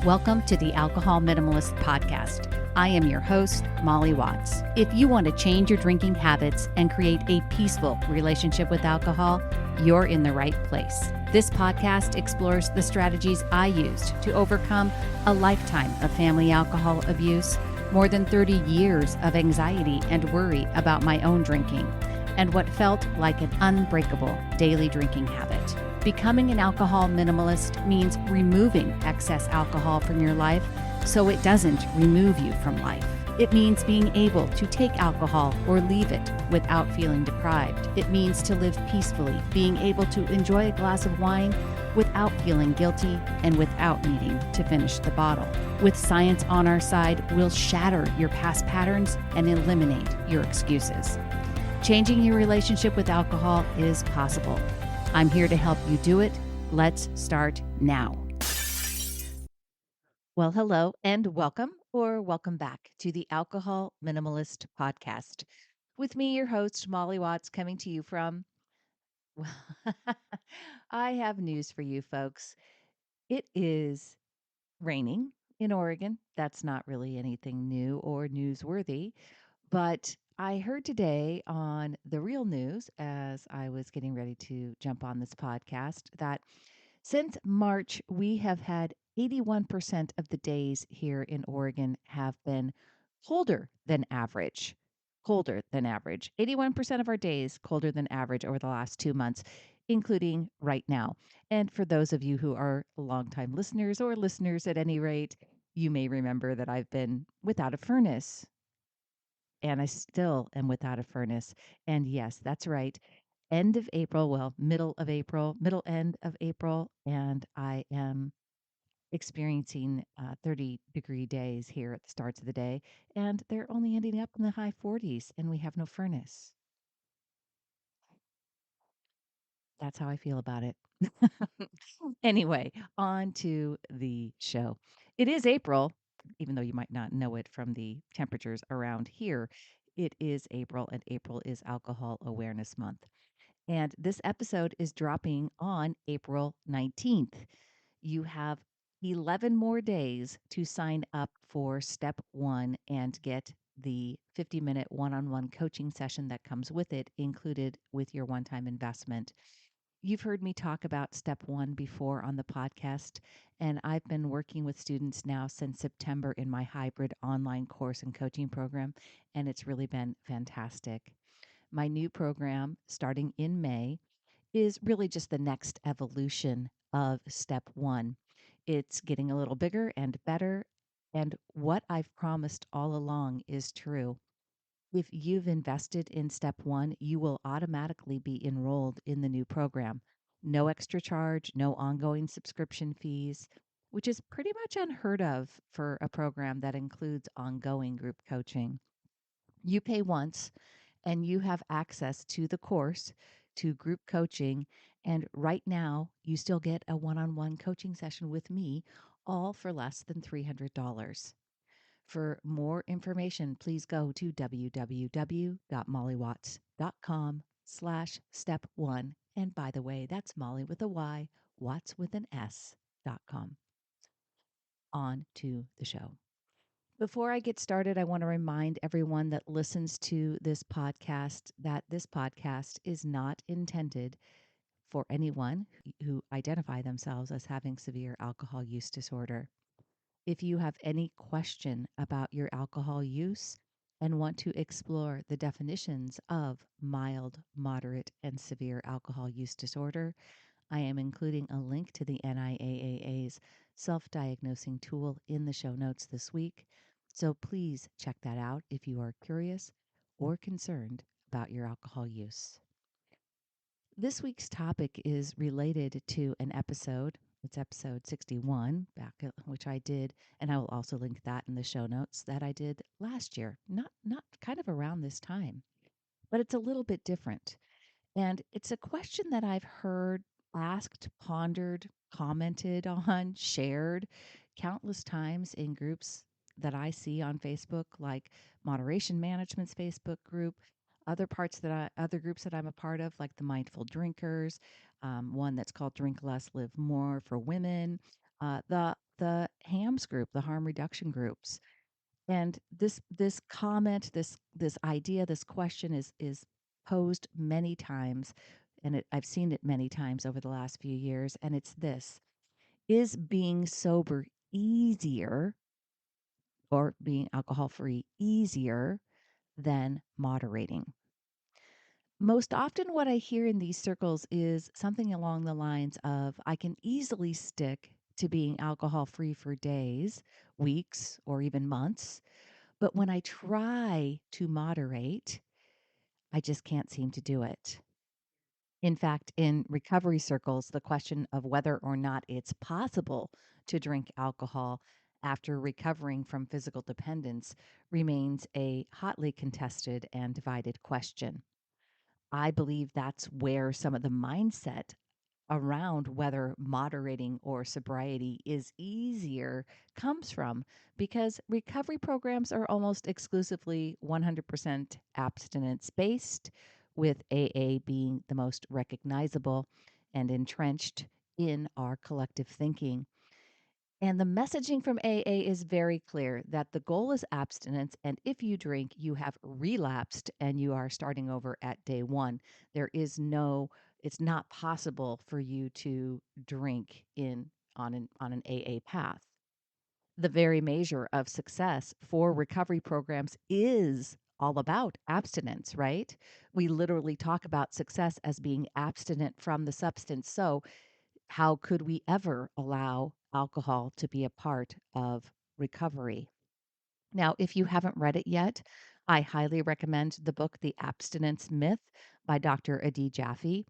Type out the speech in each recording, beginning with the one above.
Welcome to the Alcohol Minimalist Podcast. I am your host, Molly Watts. If you want to change your drinking habits and create a peaceful relationship with alcohol, you're in the right place. This podcast explores the strategies I used to overcome a lifetime of family alcohol abuse, more than 30 years of anxiety and worry about my own drinking, and what felt like an unbreakable daily drinking habit. Becoming an alcohol minimalist means removing excess alcohol from your life so it doesn't remove you from life. It means being able to take alcohol or leave it without feeling deprived. It means to live peacefully, being able to enjoy a glass of wine without feeling guilty and without needing to finish the bottle. With science on our side, we'll shatter your past patterns and eliminate your excuses. Changing your relationship with alcohol is possible. I'm here to help you do it. Let's start now. Well, hello and welcome or welcome back to the Alcohol Minimalist Podcast. With me, your host, Molly Watts, coming to you from, well, I have news for you folks. It is raining in Oregon. That's not really anything new or newsworthy. But I heard today on the real news, as I was getting ready to jump on this podcast, that since March, we have had 81% of the days here in Oregon have been colder than average. Colder than average. 81% of our days colder than average over the last 2 months, including right now. And for those of you who are longtime listeners or listeners at any rate, you may remember that I've been without a furnace and I still am without a furnace. And yes, that's right. End of April, well, middle end of April, and I am experiencing 30-degree days here at the starts of the day, and they're only ending up in the high 40s, and we have no furnace. That's how I feel about it. Anyway, on to the show. It is April, even though you might not know it from the temperatures around here. It is April, and April is Alcohol Awareness Month. And this episode is dropping on April 19th. You have 11 more days to sign up for step 1 and get the 50-minute one-on-one coaching session that comes with it, included with your one-time investment. You've heard me talk about step 1 before on the podcast, and I've been working with students now since September in my hybrid online course and coaching program, and it's really been fantastic. My new program, starting in May, is really just the next evolution of step 1. It's getting a little bigger and better, and what I've promised all along is true. If you've invested in step 1, you will automatically be enrolled in the new program. No extra charge, no ongoing subscription fees, which is pretty much unheard of for a program that includes ongoing group coaching. You pay once and you have access to the course, to group coaching, and right now you still get a one-on-one coaching session with me, all for less than $300. For more information, please go to www.mollywatts.com/step1. And by the way, that's Molly with a Y, Watts with an S.com. On to the show. Before I get started, I want to remind everyone that listens to this podcast that this podcast is not intended for anyone who identify themselves as having severe alcohol use disorder. If you have any question about your alcohol use and want to explore the definitions of mild, moderate, and severe alcohol use disorder, I am including a link to the NIAAA's self-diagnosing tool in the show notes this week. So please check that out if you are curious or concerned about your alcohol use. This week's topic is related to an episode. It's episode 61, which I did, and I will also link that in the show notes, that I did last year, not kind of around this time, but it's a little bit different. And it's a question that I've heard asked, pondered, commented on, shared countless times in groups that I see on Facebook, like Moderation Management's Facebook group, other groups that I'm a part of, like the Mindful Drinkers, one that's called Drink Less, Live More for women, the the HAMS group, the harm reduction groups. And this comment, this idea, this question is posed many times, and I've seen it many times over the last few years, and it's this: is being sober easier, or being alcohol free easier than moderating? Most often, what I hear in these circles is something along the lines of, I can easily stick to being alcohol free for days, weeks, or even months. But when I try to moderate, I just can't seem to do it. In fact, in recovery circles, the question of whether or not it's possible to drink alcohol after recovering from physical dependence remains a hotly contested and divided question. I believe that's where some of the mindset around whether moderating or sobriety is easier comes from, because recovery programs are almost exclusively 100% abstinence based, with AA being the most recognizable and entrenched in our collective thinking. And the messaging from AA is very clear that the goal is abstinence. And if you drink, you have relapsed and you are starting over at day one. There is no, it's not possible for you to drink on an AA path. The very measure of success for recovery programs is all about abstinence, right? We literally talk about success as being abstinent from the substance. So how could we ever allow alcohol to be a part of recovery? Now, if you haven't read it yet, I highly recommend the book The Abstinence Myth by Dr. Adi Jaffe.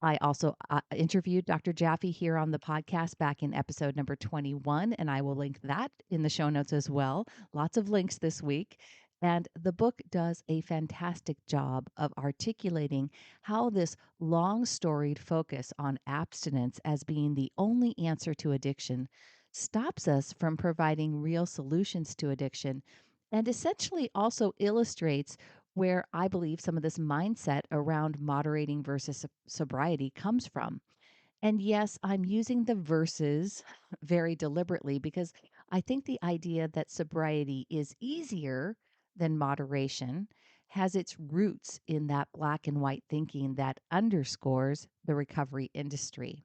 I also interviewed Dr. Jaffe here on the podcast back in episode number 21, and I will link that in the show notes as well. Lots of links this week. And the book does a fantastic job of articulating how this long storied focus on abstinence as being the only answer to addiction stops us from providing real solutions to addiction, and essentially also illustrates where I believe some of this mindset around moderating versus sobriety comes from. And yes, I'm using the verses very deliberately, because I think the idea that sobriety is easier than moderation has its roots in that black and white thinking that underscores the recovery industry.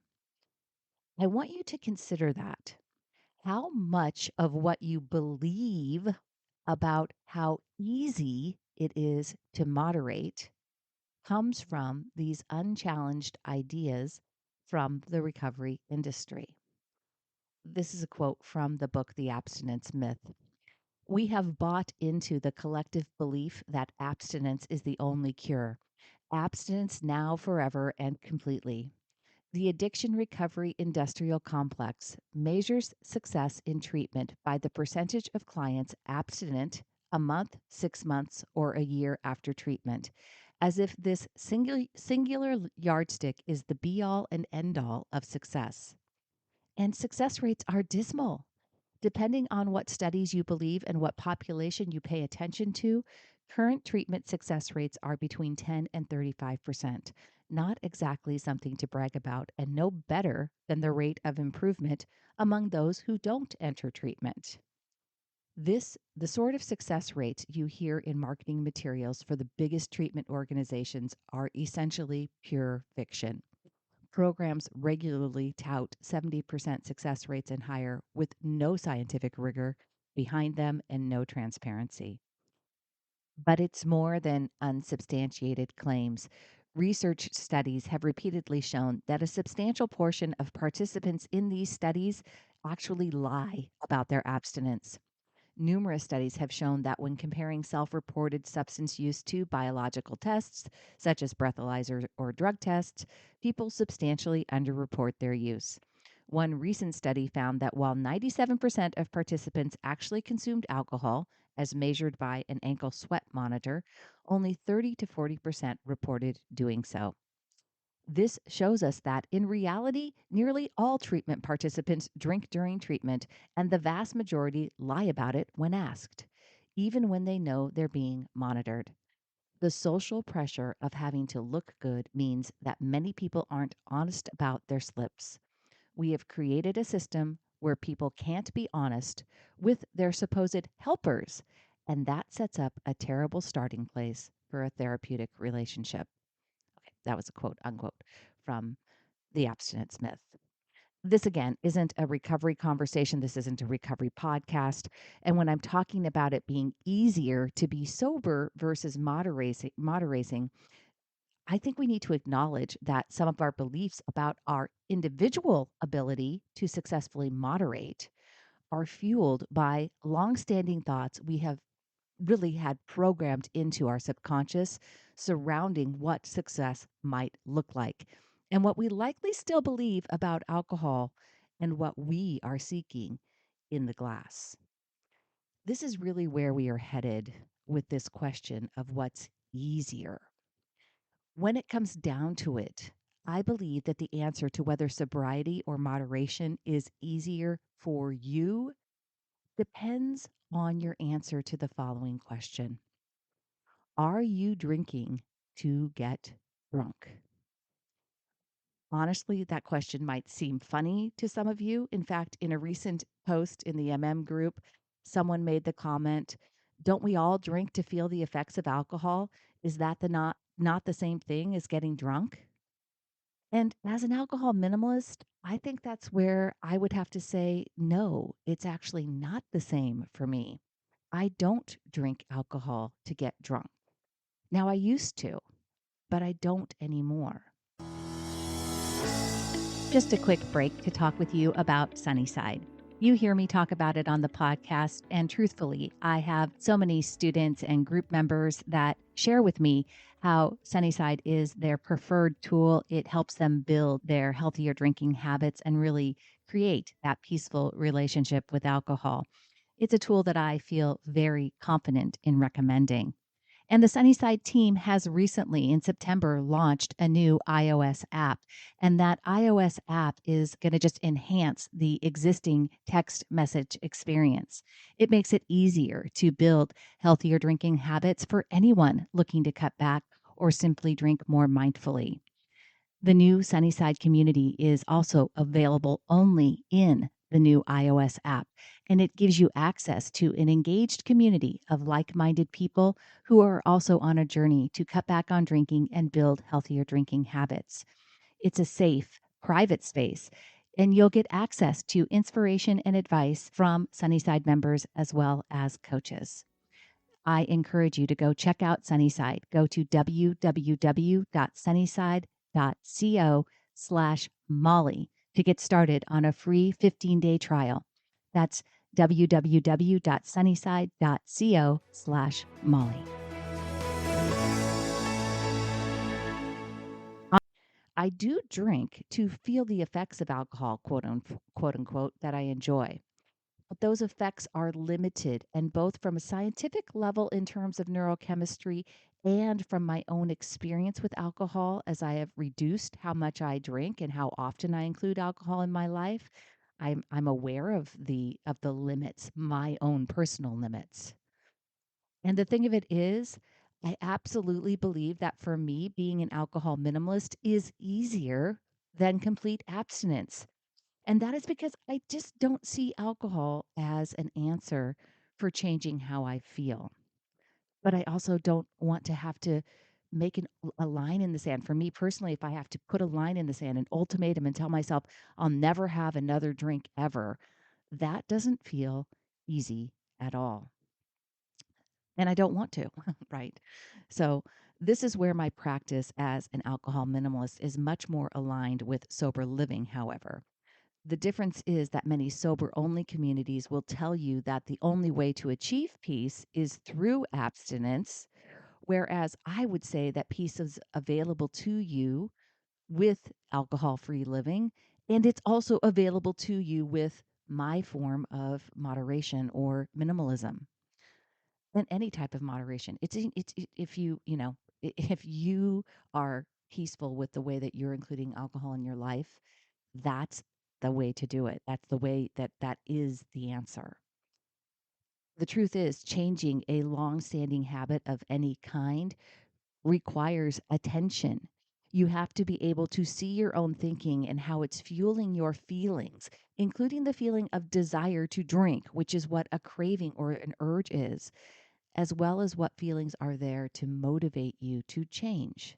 I want you to consider that. How much of what you believe about how easy it is to moderate comes from these unchallenged ideas from the recovery industry? This is a quote from the book, The Abstinence Myth. We have bought into the collective belief that abstinence is the only cure. Abstinence now, forever, and completely. The addiction recovery industrial complex measures success in treatment by the percentage of clients abstinent a month, 6 months, or a year after treatment, as if this singular yardstick is the be all and end all of success. And success rates are dismal. Depending on what studies you believe and what population you pay attention to, current treatment success rates are between 10 and 35%. Not exactly something to brag about, and no better than the rate of improvement among those who don't enter treatment. The sort of success rates you hear in marketing materials for the biggest treatment organizations are essentially pure fiction. Programs regularly tout 70% success rates and higher, with no scientific rigor behind them and no transparency. But it's more than unsubstantiated claims. Research studies have repeatedly shown that a substantial portion of participants in these studies actually lie about their abstinence. Numerous studies have shown that when comparing self reported substance use to biological tests, such as breathalyzers or drug tests, people substantially underreport their use. One recent study found that while 97% of participants actually consumed alcohol, as measured by an ankle sweat monitor, only 30 to 40% reported doing so. This shows us that in reality, nearly all treatment participants drink during treatment, and the vast majority lie about it when asked, even when they know they're being monitored. The social pressure of having to look good means that many people aren't honest about their slips. We have created a system where people can't be honest with their supposed helpers. And that sets up a terrible starting place for a therapeutic relationship. Okay, that was a quote unquote from the Abstinence Myth. This again isn't a recovery conversation. This isn't a recovery podcast. And when I'm talking about it being easier to be sober versus moderating, I think we need to acknowledge that some of our beliefs about our individual ability to successfully moderate are fueled by longstanding thoughts we have really had programmed into our subconscious surrounding what success might look like and what we likely still believe about alcohol and what we are seeking in the glass. This is really where we are headed with this question of what's easier. When it comes down to it, I believe that the answer to whether sobriety or moderation is easier for you depends on your answer to the following question: are you drinking to get drunk? Honestly, that question might seem funny to some of you. In fact, in a recent post in the MM group, someone made the comment, "Don't we all drink to feel the effects of alcohol? Is that the not the same thing as getting drunk?" And as an alcohol minimalist, I think that's where I would have to say, no, it's actually not the same for me. I don't drink alcohol to get drunk. Now, I used to, but I don't anymore. Just a quick break to talk with you about Sunnyside. You hear me talk about it on the podcast, and truthfully, I have so many students and group members that share with me how Sunnyside is their preferred tool. It helps them build their healthier drinking habits and really create that peaceful relationship with alcohol. It's a tool that I feel very confident in recommending. And the Sunnyside team has recently, in September, launched a new iOS app. And that iOS app is going to just enhance the existing text message experience. It makes it easier to build healthier drinking habits for anyone looking to cut back or simply drink more mindfully. The new Sunnyside community is also available only in the new iOS app, and it gives you access to an engaged community of like minded people who are also on a journey to cut back on drinking and build healthier drinking habits. It's a safe, private space, and you'll get access to inspiration and advice from Sunnyside members as well as coaches. I encourage you to go check out Sunnyside. Go to www.sunnyside.co/Molly to get started on a free 15-day trial. That's www.sunnyside.co/Molly. I do drink to feel the effects of alcohol, quote unquote, that I enjoy. But those effects are limited, and both from a scientific level in terms of neurochemistry and from my own experience with alcohol as I have reduced how much I drink and how often I include alcohol in my life, I'm aware of the limits, my own personal limits. And the thing of it is, I absolutely believe that for me, being an alcohol minimalist is easier than complete abstinence. And that is because I just don't see alcohol as an answer for changing how I feel. But I also don't want to have to make a line in the sand. For me personally, if I have to put a line in the sand, an ultimatum, and tell myself I'll never have another drink ever, that doesn't feel easy at all. And I don't want to, right? So, this is where my practice as an alcohol minimalist is much more aligned with sober living, however. The difference is that many sober only communities will tell you that the only way to achieve peace is through abstinence, whereas I would say that peace is available to you with alcohol free living, and it's also available to you with my form of moderation or minimalism, and any type of moderation. If if you are peaceful with the way that you're including alcohol in your life, that's the way to do it. That's the way that is the answer. The truth is, changing a long-standing habit of any kind requires attention. You have to be able to see your own thinking and how it's fueling your feelings, including the feeling of desire to drink, which is what a craving or an urge is, as well as what feelings are there to motivate you to change.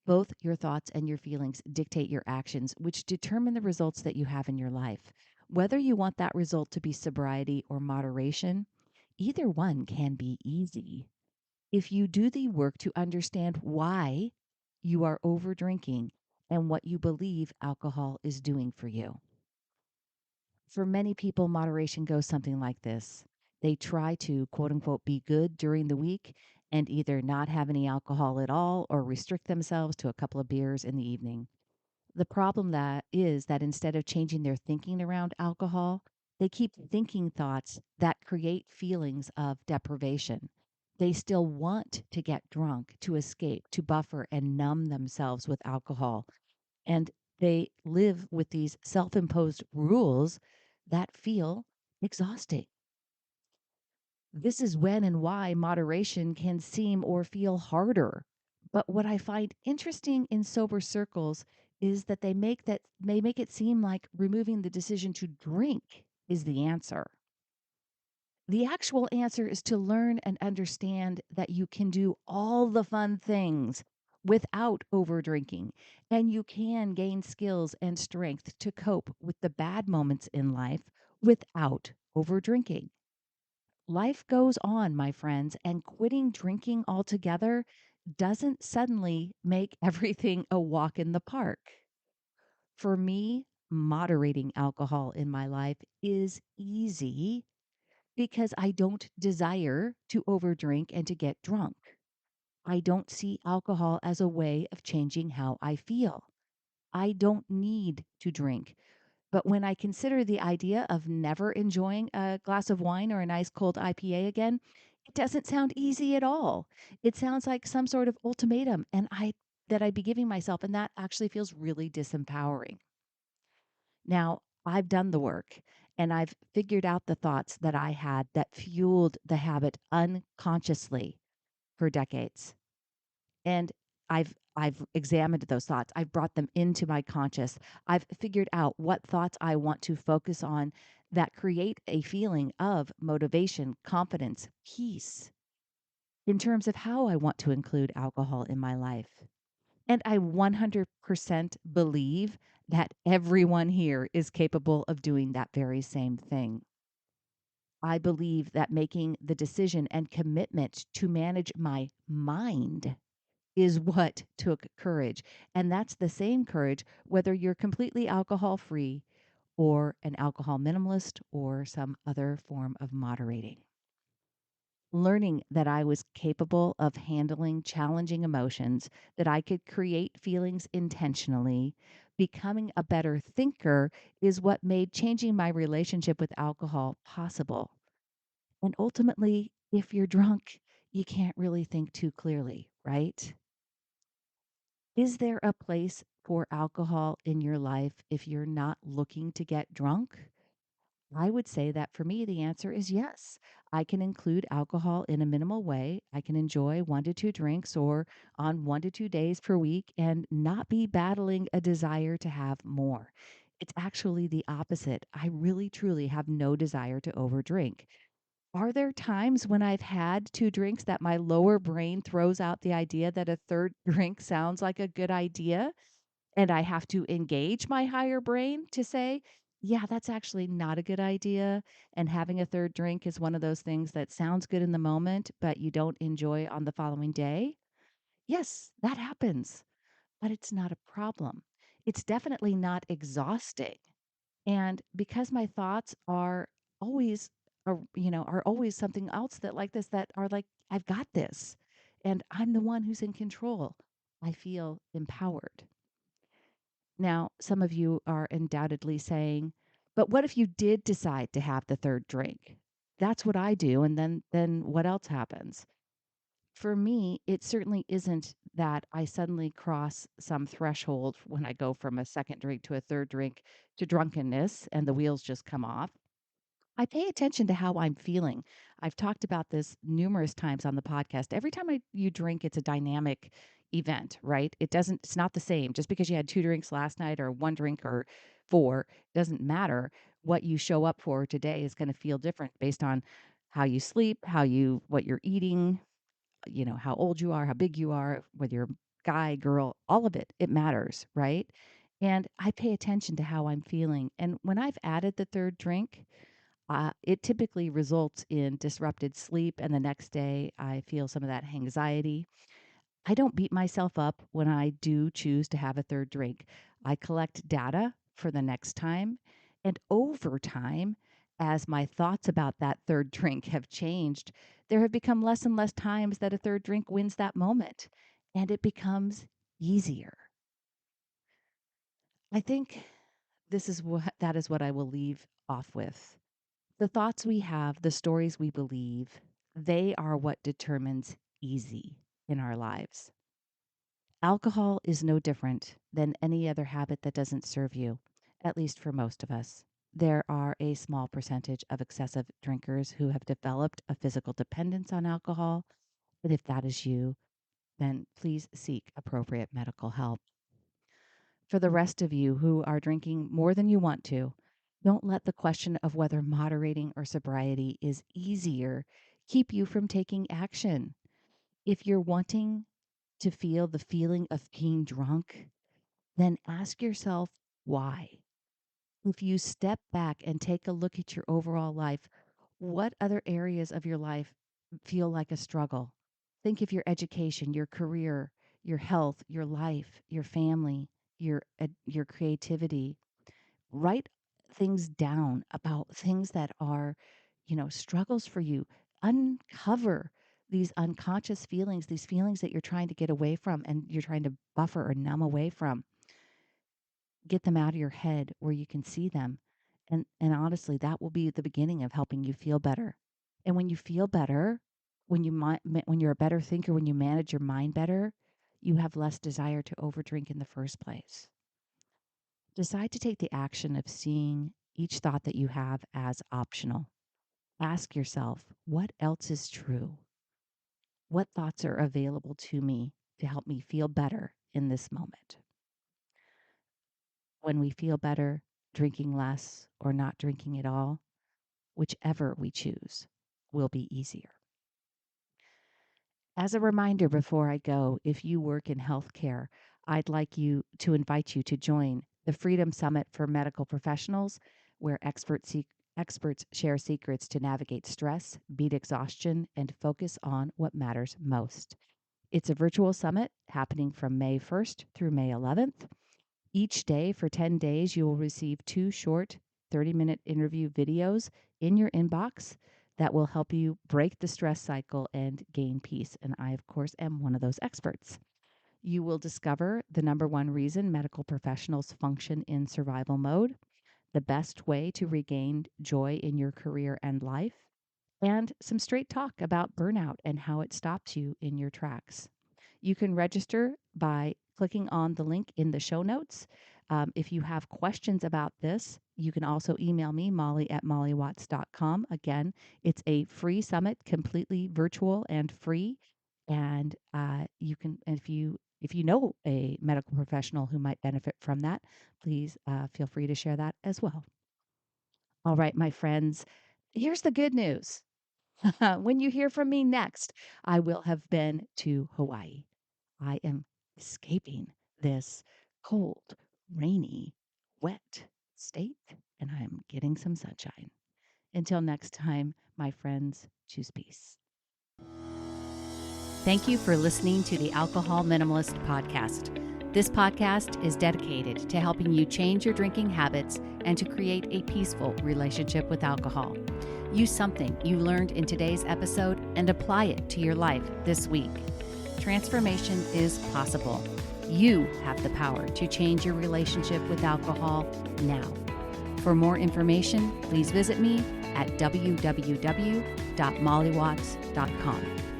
Both your thoughts and your feelings dictate your actions, which determine the results that you have in your life. Whether you want that result to be sobriety or moderation, either one can be easy. If you do the work to understand why you are over drinking and what you believe alcohol is doing for you. For many people, moderation goes something like this. They try to, quote unquote, be good during the week and either not have any alcohol at all or restrict themselves to a couple of beers in the evening. The problem that is that instead of changing their thinking around alcohol, they keep thinking thoughts that create feelings of deprivation. They still want to get drunk, to escape, to buffer and numb themselves with alcohol. And they live with these self imposed rules that feel exhausting. This is when and why moderation can seem or feel harder. But what I find interesting in sober circles is that they make it seem like removing the decision to drink is the answer. The actual answer is to learn and understand that you can do all the fun things without over drinking, and you can gain skills and strength to cope with the bad moments in life without over drinking. Life goes on, my friends, and quitting drinking altogether doesn't suddenly make everything a walk in the park. For me, moderating alcohol in my life is easy because I don't desire to overdrink and to get drunk. I don't see alcohol as a way of changing how I feel. I don't need to drink. But when I consider the idea of never enjoying a glass of wine or a nice cold IPA again, it doesn't sound easy at all. It sounds like some sort of ultimatum that I'd be giving myself, and that actually feels really disempowering. Now, I've done the work and I've figured out the thoughts that I had that fueled the habit unconsciously for decades. And I've examined those thoughts. I've brought them into my conscious. I've figured out what thoughts I want to focus on that create a feeling of motivation, confidence, peace in terms of how I want to include alcohol in my life. And I 100% believe that everyone here is capable of doing that very same thing. I believe that making the decision and commitment to manage my mind is what took courage. And that's the same courage, whether you're completely alcohol free or an alcohol minimalist or some other form of moderating. Learning that I was capable of handling challenging emotions, that I could create feelings intentionally, becoming a better thinker is what made changing my relationship with alcohol possible. And ultimately, if you're drunk, you can't really think too clearly, right? Is there a place for alcohol in your life if you're not looking to get drunk? I would say that for me, the answer is yes. I can include alcohol in a minimal way. I can enjoy 1 to 2 drinks or on 1 to 2 days per week and not be battling a desire to have more. It's actually the opposite. I really, truly have no desire to overdrink. Are there times when I've had 2 drinks that my lower brain throws out the idea that a third drink sounds like a good idea? And I have to engage my higher brain to say, yeah, that's actually not a good idea. And having a third drink is one of those things that sounds good in the moment, but you don't enjoy on the following day. Yes, that happens, but it's not a problem. It's definitely not exhausting. And because my thoughts are always, are always something else that like this, that are like, I've got this and I'm the one who's in control, I feel empowered. Now, some of you are undoubtedly saying, but what if you did decide to have the third drink? That's what I do. And then what else happens? For me, it certainly isn't that I suddenly cross some threshold when I go from a second drink to a third drink to drunkenness and the wheels just come off. I pay attention to how I'm feeling. I've talked about this numerous times on the podcast. Every time you drink, it's a dynamic, event, right? It's not the same. Just because you had 2 drinks last night or 1 drink or 4, doesn't matter. What you show up for today is going to feel different based on how you sleep, what you're eating, how old you are, how big you are, whether you're guy, girl, all of it. It matters, right? And I pay attention to how I'm feeling. And when I've added the 3rd drink, it typically results in disrupted sleep. And the next day, I feel some of that anxiety. I don't beat myself up when I do choose to have a 3rd drink. I collect data for the next time. And over time, as my thoughts about that 3rd drink have changed, there have become less and less times that a 3rd drink wins that moment. And it becomes easier. I think that is what I will leave off with. The thoughts we have, the stories we believe, they are what determines easy in our lives. Alcohol is no different than any other habit that doesn't serve you, at least for most of us. There are a small percentage of excessive drinkers who have developed a physical dependence on alcohol. And if that is you, then please seek appropriate medical help. For the rest of you who are drinking more than you want to, don't let the question of whether moderating or sobriety is easier keep you from taking action. If you're wanting to feel the feeling of being drunk, then ask yourself why. If you step back and take a look at your overall life, what other areas of your life feel like a struggle? Think of your education, your career, your health, your life, your family, your creativity. Write things down about things that are, struggles for you. Uncover these unconscious feelings, these feelings that you're trying to get away from and you're trying to buffer or numb away from. Get them out of your head where you can see them. And honestly, that will be the beginning of helping you feel better. And when you feel better, when you're a better thinker, when you manage your mind better, you have less desire to overdrink in the first place. Decide to take the action of seeing each thought that you have as optional. Ask yourself, what else is true? What thoughts are available to me to help me feel better in this moment? When we feel better, drinking less or not drinking at all, whichever we choose, will be easier. As a reminder before I go, if you work in healthcare, I'd like to invite you to join the Freedom Summit for Medical Professionals, where experts share secrets to navigate stress, beat exhaustion, and focus on what matters most. It's a virtual summit happening from May 1st through May 11th. Each day for 10 days, you will receive 2 short 30-minute interview videos in your inbox that will help you break the stress cycle and gain peace. And I, of course, am one of those experts. You will discover the number one reason medical professionals function in survival mode, the best way to regain joy in your career and life, and some straight talk about burnout and how it stops you in your tracks. You can register by clicking on the link in the show notes. If you have questions about this, you can also email me, molly@mollywatts.com. Again, it's a free summit, completely virtual and free. And if you know a medical professional who might benefit from that, please feel free to share that as well. All right, my friends, here's the good news. When you hear from me next, I will have been to Hawaii. I am escaping this cold, rainy, wet state, and I'm getting some sunshine. Until next time, my friends, choose peace. Thank you for listening to the Alcohol Minimalist Podcast. This podcast is dedicated to helping you change your drinking habits and to create a peaceful relationship with alcohol. Use something you learned in today's episode and apply it to your life this week. Transformation is possible. You have the power to change your relationship with alcohol now. For more information, please visit me at www.mollywatts.com.